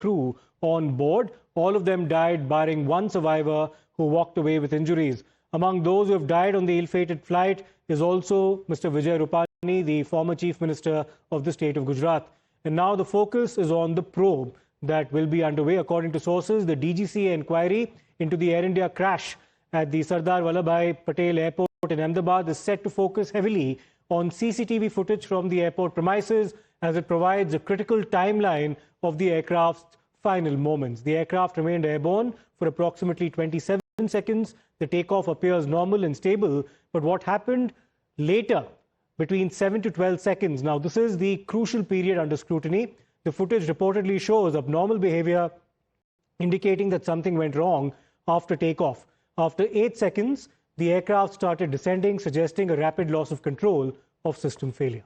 crew on board. All of them died, barring one survivor who walked away with injuries. Among those who have died on the ill-fated flight is also Mr. Vijay Rupani, the former Chief Minister of the state of Gujarat. And now the focus is on the probe that will be underway. According to sources, the DGCA inquiry into the Air India crash at the Sardar Vallabhbhai Patel Airport in Ahmedabad is set to focus heavily on CCTV footage from the airport premises, as it provides a critical timeline of the aircraft's final moments. The aircraft remained airborne for approximately 27 seconds. The takeoff appears normal and stable, but what happened later, between 7 to 12 seconds, now this is the crucial period under scrutiny. The footage reportedly shows abnormal behavior, indicating that something went wrong after takeoff. After 8 seconds, the aircraft started descending, suggesting a rapid loss of control of system failure.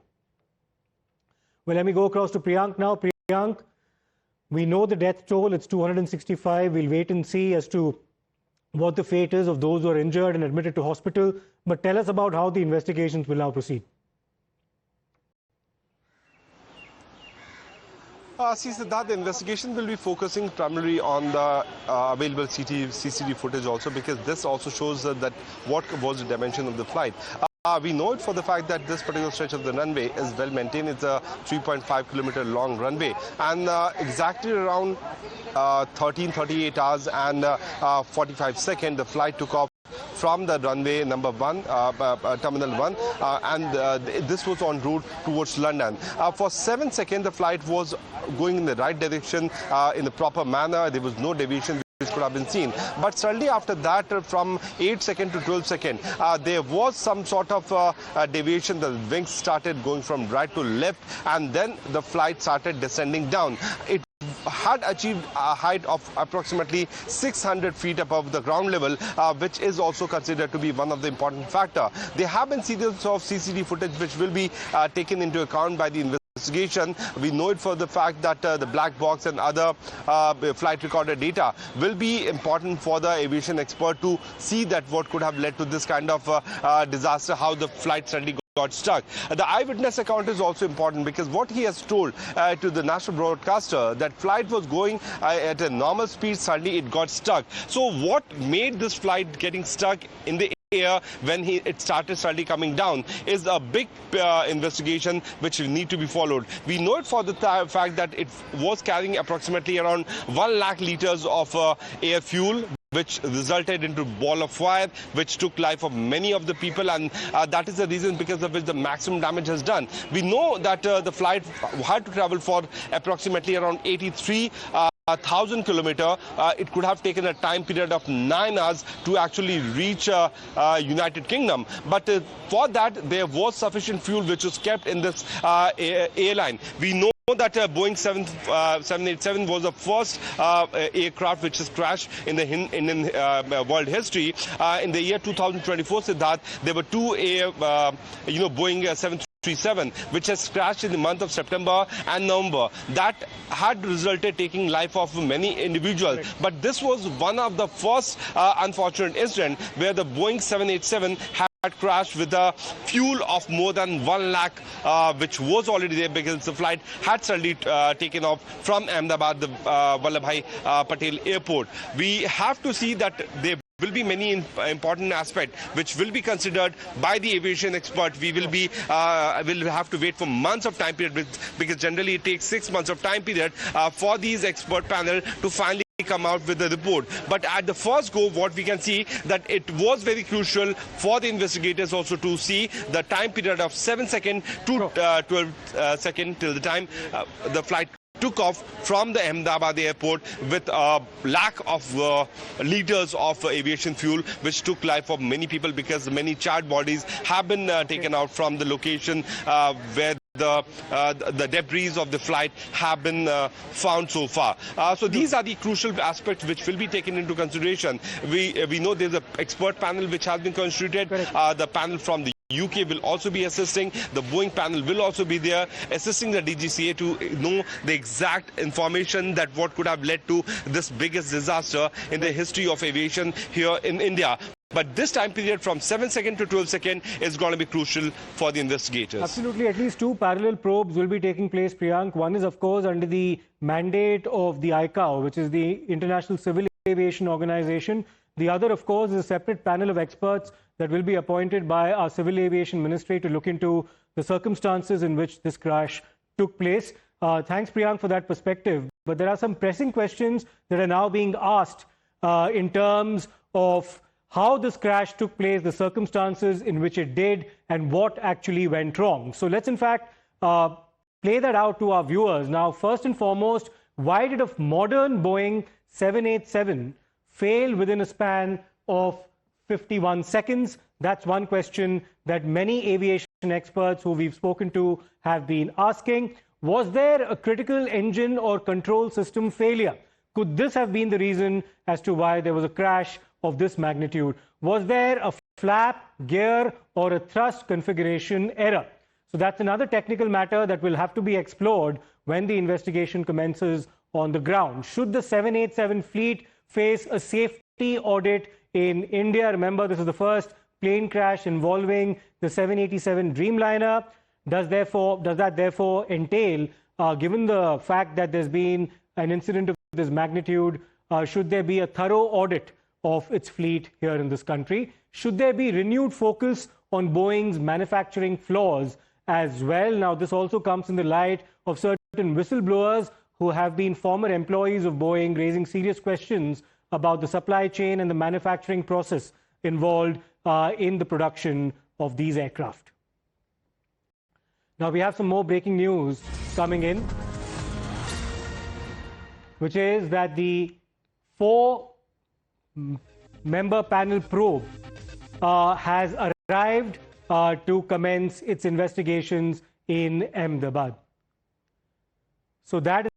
Well, let me go across to Priyank now. Priyank, we know the death toll, it's 265. We'll wait and see as to what the fate is of those who are injured and admitted to hospital. But tell us about how the investigations will now proceed. See, Siddharth, the investigation will be focusing primarily on the available CCTV footage also, because this also shows that what was the dimension of the flight. We know it for the fact that this particular stretch of the runway is well maintained. It's a 3.5-kilometer long runway, and exactly around 13:38 hours and 45 seconds, the flight took off from the runway number 1, Terminal 1, and this was en route towards London. For 7 seconds, the flight was going in the right direction in the proper manner. There was no deviation which could have been seen. But suddenly after that, from 8 seconds to 12 seconds, there was some sort of deviation. The wings started going from right to left, and then the flight started descending down. It had achieved a height of approximately 600 feet above the ground level, which is also considered to be one of the important factors. There have been series of CCTV footage which will be taken into account by the investigation. We know it for the fact that the black box and other flight recorder data will be important for the aviation expert to see that what could have led to this kind of disaster, how the flight suddenly got stuck. The eyewitness account is also important, because what he has told to the national broadcaster, that flight was going at a normal speed, suddenly it got stuck. So what made this flight getting stuck in the air when it started suddenly coming down is a big investigation which will need to be followed. We know it for the fact that it was carrying approximately around 1 lakh liters of air fuel, which resulted into ball of fire, which took life of many of the people, and that is the reason because of which the maximum damage has done. We know that the flight had to travel for approximately around 83,000 kilometers. It could have taken a time period of 9 hours to actually reach United Kingdom. But for that, there was sufficient fuel which was kept in this airline. We know that Boeing 787 was the first aircraft which has crashed in the Indian world history. In the year 2024, Siddharth, there were 2 Boeing 737 which has crashed in the month of September and November. That had resulted taking life of many individuals. Right. But this was one of the first unfortunate incidents where the Boeing 787 had crashed with a fuel of more than 1 lakh, which was already there because the flight had suddenly taken off from Ahmedabad, the Vallabhbhai Patel Airport. We have to see that there will be many important aspects which will be considered by the aviation expert. We will have to wait for months of time period, because generally it takes 6 months of time period for these expert panel to finally come out with the report. But at the first go, what we can see that it was very crucial for the investigators also to see the time period of 7 seconds to 12 seconds till the time the flight took off from the Ahmedabad airport with a lack of liters of aviation fuel, which took life of many people, because many charred bodies have been taken out from the location where the debris of the flight have been found so far. So these are the crucial aspects which will be taken into consideration. We know there's an expert panel which has been constituted. The panel from the UK will also be assisting. The Boeing panel will also be there assisting the DGCA to know the exact information that what could have led to this biggest disaster in the history of aviation here in India. But this time period from 7 seconds to 12 seconds is going to be crucial for the investigators. Absolutely. At least two parallel probes will be taking place, Priyank. One is, of course, under the mandate of the ICAO, which is the International Civil Aviation Organization. The other, of course, is a separate panel of experts that will be appointed by our Civil Aviation Ministry to look into the circumstances in which this crash took place. Thanks, Priyank, for that perspective. But there are some pressing questions that are now being asked in terms of how this crash took place, the circumstances in which it did, and what actually went wrong. So let's, in fact, play that out to our viewers. Now, first and foremost, why did a modern Boeing 787 fail within a span of 51 seconds? That's one question that many aviation experts who we've spoken to have been asking. Was there a critical engine or control system failure? Could this have been the reason as to why there was a crash of this magnitude? Was there a flap, gear, or a thrust configuration error? So that's another technical matter that will have to be explored when the investigation commences on the ground. Should the 787 fleet face a safety audit in India? Remember, this is the first plane crash involving the 787 Dreamliner. Does that therefore entail, given the fact that there's been an incident of this magnitude, should there be a thorough audit of its fleet here in this country? Should there be renewed focus on Boeing's manufacturing flaws as well? Now, this also comes in the light of certain whistleblowers who have been former employees of Boeing, raising serious questions about the supply chain and the manufacturing process involved in the production of these aircraft. Now, we have some more breaking news coming in, which is that the 4-member panel probe has arrived to commence its investigations in Ahmedabad. So that